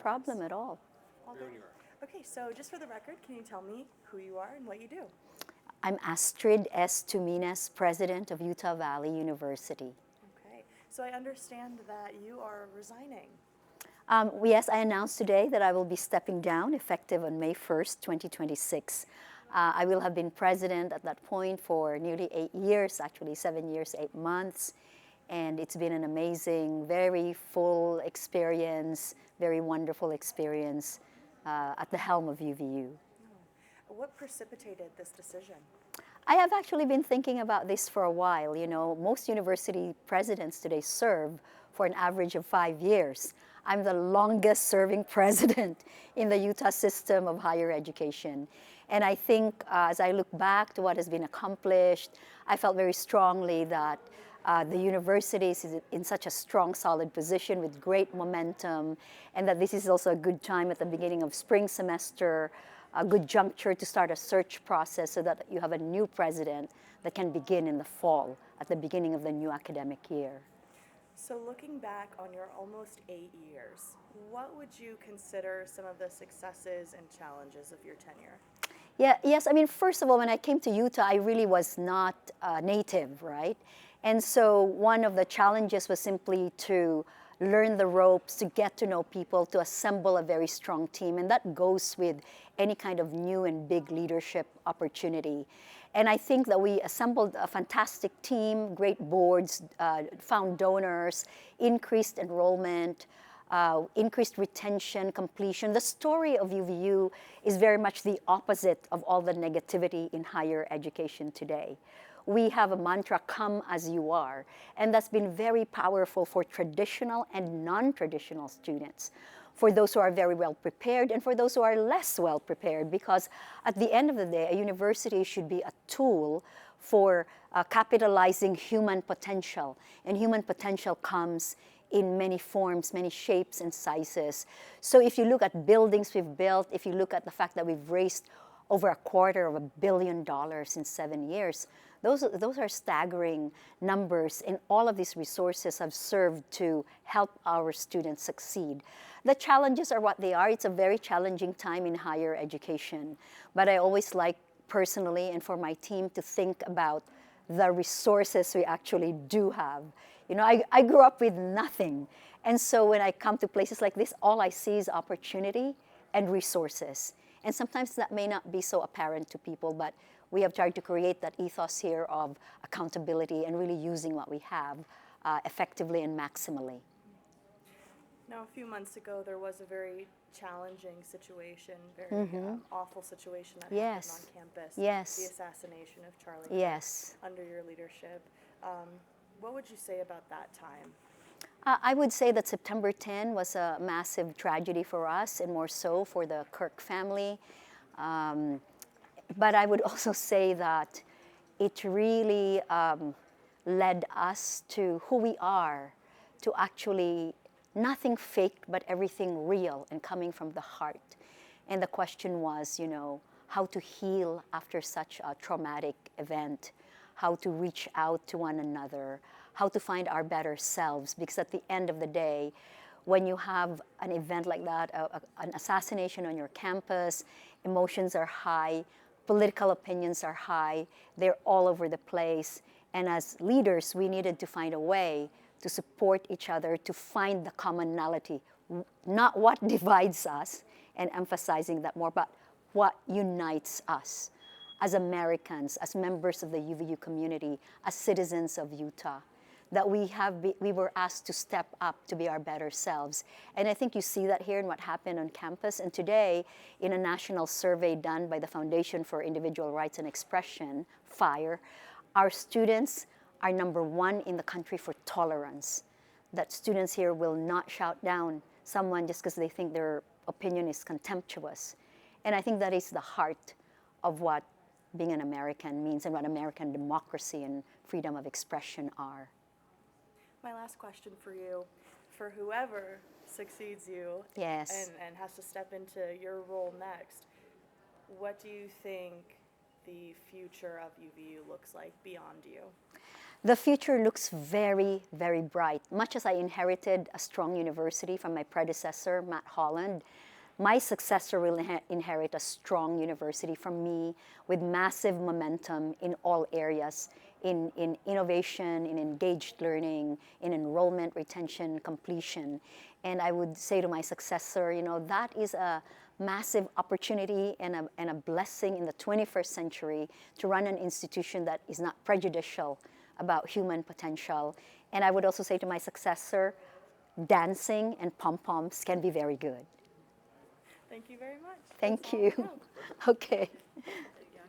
problem at all. All good. Okay, so just for the record, can you tell me who you are and what you do? I'm Astrid S. Tuminez, president of Utah Valley University. Okay, so I understand that you are resigning. Yes, I announced today that I will be stepping down effective on May 1st, 2026. I will have been president at that point for nearly 8 years, actually 7 years, 8 months. And it's been an amazing, very full experience, very wonderful experience at the helm of UVU. What precipitated this decision? I have actually been thinking about this for a while. You know, most university presidents today serve for an average of 5 years. I'm the longest serving president in the Utah system of higher education. And I think as I look back to what has been accomplished, I felt very strongly that the university is in such a strong, solid position with great momentum, and that this is also a good time at the beginning of spring semester, a good juncture to start a search process so that you have a new president that can begin in the fall, at the beginning of the new academic year. So looking back on your almost 8 years, what would you consider some of the successes and challenges of your tenure? Yes, I mean, first of all, when I came to Utah, I really was not native, right? And so one of the challenges was simply to learn the ropes, to get to know people, to assemble a very strong team. And that goes with any kind of new and big leadership opportunity. And I think that we assembled a fantastic team, great boards, found donors, increased enrollment, increased retention, completion. The story of UVU is very much the opposite of all the negativity in higher education today. We have a mantra, come as you are, and that's been very powerful for traditional and non-traditional students, for those who are very well prepared and for those who are less well prepared, because at the end of the day, a university should be a tool for capitalizing human potential, and human potential comes in many forms, many shapes and sizes. So if you look at buildings we've built, if you look at the fact that we've raised over $250 million in 7 years, those are staggering numbers, and all of these resources have served to help our students succeed. The challenges are what they are. It's a very challenging time in higher education, but I always like personally and for my team to think about the resources we actually do have. You know, I grew up with nothing, and so when I come to places like this, all I see is opportunity and resources. And sometimes that may not be so apparent to people, but we have tried to create that ethos here of accountability and really using what we have effectively and maximally. Now, a few months ago, there was a very challenging situation, very awful situation that happened on campus. Yes. The assassination of Charlie. Yes. Under your leadership. What would you say about that time? I would say that September 10 was a massive tragedy for us, and more so for the Kirk family. But I would also say that it really led us to who we are, to actually nothing fake, but everything real and coming from the heart. And the question was, you know, how to heal after such a traumatic event, how to reach out to one another, how to find our better selves. Because at the end of the day, when you have an event like that, an assassination on your campus, emotions are high, political opinions are high, they're all over the place. And as leaders, we needed to find a way to support each other, to find the commonality, not what divides us, and emphasizing that more, but what unites us as Americans, as members of the UVU community, as citizens of Utah, that we were asked to step up to be our better selves. And I think you see that here in what happened on campus. And today, in a national survey done by the Foundation for Individual Rights and Expression, FIRE, our students are #1 in the country for tolerance. That students here will not shout down someone just because they think their opinion is contemptuous. And I think that is the heart of what being an American means and what American democracy and freedom of expression are. My last question for you, for whoever succeeds you Yes. and has to step into your role next, what do you think the future of UVU looks like beyond you? The future looks very, very bright. Much as I inherited a strong university from my predecessor, Matt Holland, my successor will inherit a strong university from me with massive momentum in all areas, in innovation, in engaged learning, in enrollment, retention, completion. And I would say to my successor, you know, that is a massive opportunity and a blessing in the 21st century to run an institution that is not prejudicial about human potential. And I would also say to my successor, dancing and pom-poms can be very good. Thank you very much. Thank That's all you. I know. Okay.